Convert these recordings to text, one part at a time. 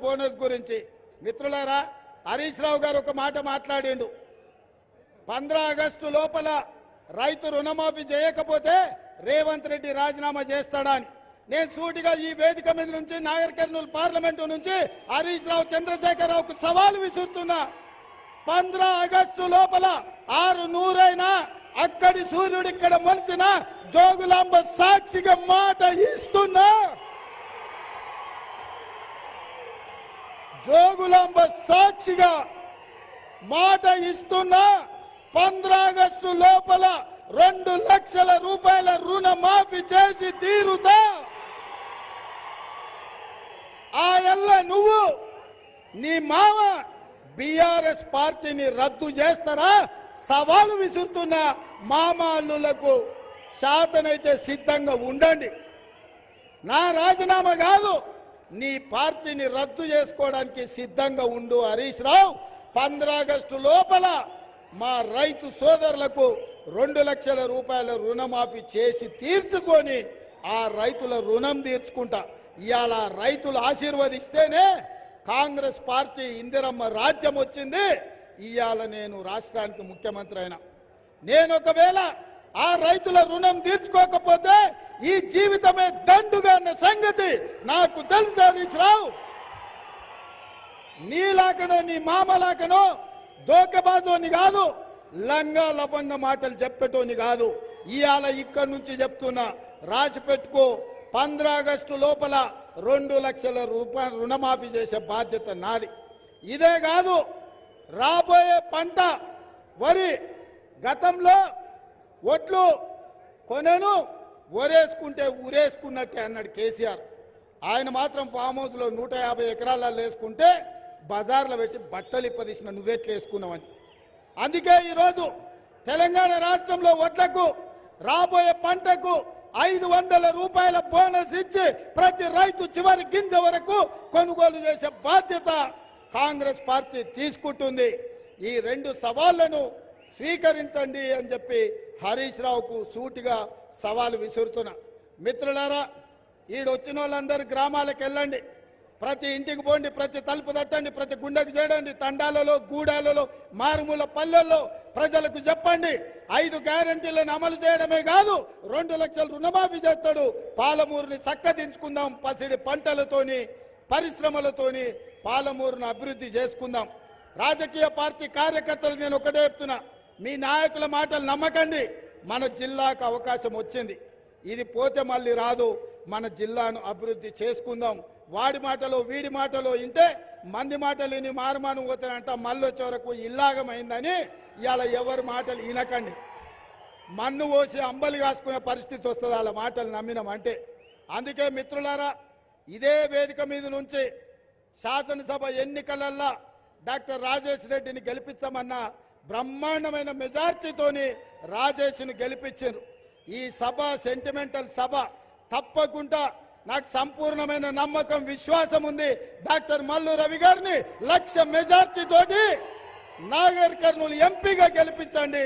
Bonus గురించి మిత్రులారా, హరీష్ రావు గారు ఒక మాట మాట్లాడిండు. 15 ఆగస్టు లోపల రైతు రుణమాఫీ చేయకపోతే రేవంత్ రెడ్డి రాజీనామా చేస్తాడని. నేను సూటిగా ఈ వేదిక మీద నుంచి నాగర్ కర్నూలు పార్లమెంటు నుంచి హరీష్ రావు చంద్రశేఖరరావుకు సవాలు విసురుతున్నా. 15 ఆగస్టు లోపల 600 అయినా అక్కడి సూర్యుడు ఇక్కడ మలిసిన జోగులాంబ సాక్షిగా మాట ఇస్తున్నా. జోగులాంబ సాక్షిగా మాట ఇస్తున్నా. 15 ఆగస్టు లోపల 2 లక్షల రూపాయల రుణమాఫీ చేసి తీరుతా. ఆ ఎల్ల నువ్వు నీ మామ బీఆర్ఎస్ పార్టీని రద్దు చేస్తారా? సవాలు విసురుతున్న మామాళ్ళులకు శాతనైతే సిద్ధంగా ఉండండి. నా రాజీనామా కాదు, నీ పార్టీని రద్దు చేసుకోవడానికి సిద్ధంగా ఉండు హరీష్ రావు. 15 ఆగస్టు లోపల మా రైతు సోదరులకు 2 లక్షల రూపాయల రుణమాఫీ చేసి తీర్చుకొని ఆ రైతుల రుణం తీర్చుకుంటా. ఇవాళ రైతులు ఆశీర్వదిస్తేనే కాంగ్రెస్ పార్టీ ఇందిరమ్మ రాజ్యం వచ్చింది. ఇవాళ నేను రాష్ట్రానికి ముఖ్యమంత్రి అయినా. నేను ఒకవేళ ఆ రైతుల రుణం తీర్చుకోకపోతే ఈ జీవితమే దండుగా అన్న సంగతి నాకు తెలుసు హరీష్ రావు. నీలాకనో నీ మామలాకనో దోకబాజోని కాదు, లంగా లవంగ మాటలు చెప్పేటోని కాదు. ఇవాళ ఇక్కడి నుంచి చెప్తున్నా, రాసి పెట్టుకో. 15 ఆగస్టు లోపల 2 లక్షల రూపాయల రుణమాఫీ చేసే బాధ్యత నాది. ఇదే కాదు, రాబోయే పంట వరి, గతంలో ఒట్లు కొనను ఒరేసుకుంటే ఊరేసుకున్నట్టే అన్నాడు కేసీఆర్. ఆయన మాత్రం ఫామ్ హౌస్లో 150 ఎకరాలలో వేసుకుంటే బజార్లో పెట్టి బట్టలు ఇప్పదీసిన నువ్వెట్లు వేసుకున్నావని. అందుకే ఈరోజు తెలంగాణ రాష్ట్రంలో వడ్లకు రాబోయే పంటకు 500 రూపాయల బోనస్ ఇచ్చి ప్రతి రైతు చివరి గింజ వరకు కొనుగోలు చేసే బాధ్యత కాంగ్రెస్ పార్టీ తీసుకుంటుంది. ఈ 2 సవాళ్లను స్వీకరించండి అని చెప్పి హరీష్ రావుకు సూటిగా సవాలు విసురుతున్నా. మిత్రులారా, ఈడొచ్చిన వాళ్ళందరూ గ్రామాలకు వెళ్ళండి, ప్రతి ఇంటికి పోండి, ప్రతి తలుపు తట్టండి, ప్రతి గుండెకు చేయండి, తండాలలో గూడాలలో మారుమూల పల్లెల్లో ప్రజలకు చెప్పండి. 5 గ్యారంటీలను అమలు చేయడమే కాదు, 2 లక్షల రుణమాఫీ చేస్తాడు. పాలమూరుని చక్కదించుకుందాం, పసిడి పంటలతోని పరిశ్రమలతోని పాలమూరును అభివృద్ధి చేసుకుందాం. రాజకీయ పార్టీ కార్యకర్తలు నేను ఒకటే చెప్తున్నా, మీ నాయకుల మాటలు నమ్మకండి. మన జిల్లాకు అవకాశం వచ్చింది, ఇది పోతే మళ్ళీ రాదు. మన జిల్లాను అభివృద్ధి చేసుకుందాం. వాడి మాటలో వీడి మాటలో ఇంటే మంది మాటలు విని మారుమాను పోతానంట, మళ్ళీ వచ్చే వరకు ఇల్లాగమైందని ఇవాళ ఎవరి మాటలు వినకండి. మన్ను పోసి అంబలి కాసుకునే పరిస్థితి వస్తుంది వాళ్ళ మాటలు నమ్మినామంటే. అందుకే మిత్రులారా, ఇదే వేదిక మీద నుంచి శాసనసభ ఎన్నికలల్లో డాక్టర్ రాజేష్ రెడ్డిని గెలిపించమన్న బ్రహ్మాండమైన మెజార్టీతోని రాజేష్ని గెలిపించారు. ఈ సభ సెంటిమెంటల్ సభ. తప్పకుండా నాకు సంపూర్ణమైన నమ్మకం, విశ్వాసం ఉంది. డాక్టర్ మల్లు రవి గారిని 1,00,000 మెజార్టీ తోటి నాగర్ కర్నూలు ఎంపీగా గెలిపించండి.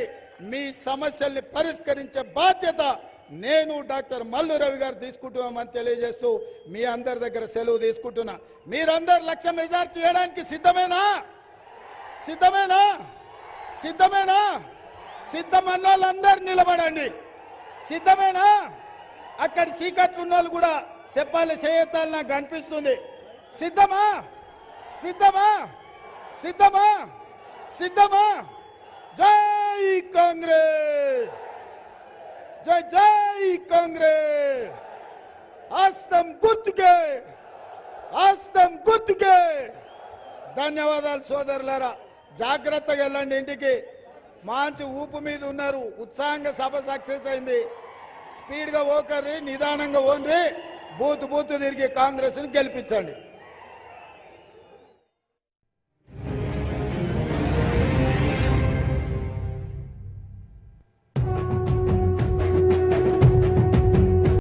మీ సమస్యల్ని పరిష్కరించే బాధ్యత నేను డాక్టర్ మల్లు రవి గారు తీసుకుంటున్నామని తెలియజేస్తూ మీ అందరి దగ్గర సెలవు తీసుకుంటున్నా. మీరందరూ 1,00,000 మెజార్టీ ఇవ్వడానికి సిద్ధమేనా? సిద్ధమేనా? సిద్ధమేనా? సిద్ధమన్న వాళ్ళందరూ నిలబడండి. సిద్ధమేనా? అక్కడ చీకట్లు ఉన్న వాళ్ళు కూడా చెప్పాలి, చేయతాలు నాకు కనిపిస్తుంది. సిద్ధమా? సిద్ధమా? సిద్ధమా? సిద్ధమా? జై కాంగ్రెస్, జై జై కాంగ్రెస్. హస్తం గుర్తుకే, హస్తం గుర్తుకే. ధన్యవాదాలు సోదరులారా. జాగ్రత్తగా వెళ్ళండి ఇంటికి. మంచి ఊపు మీద ఉన్నారు, ఉత్సాహంగా సభ సక్సెస్ అయింది. స్పీడ్గా ఓకర్రి, నిదానంగా ఓన్రి, బూత్ బూత్ తిరిగి కాంగ్రెస్ని గెలిపించండి.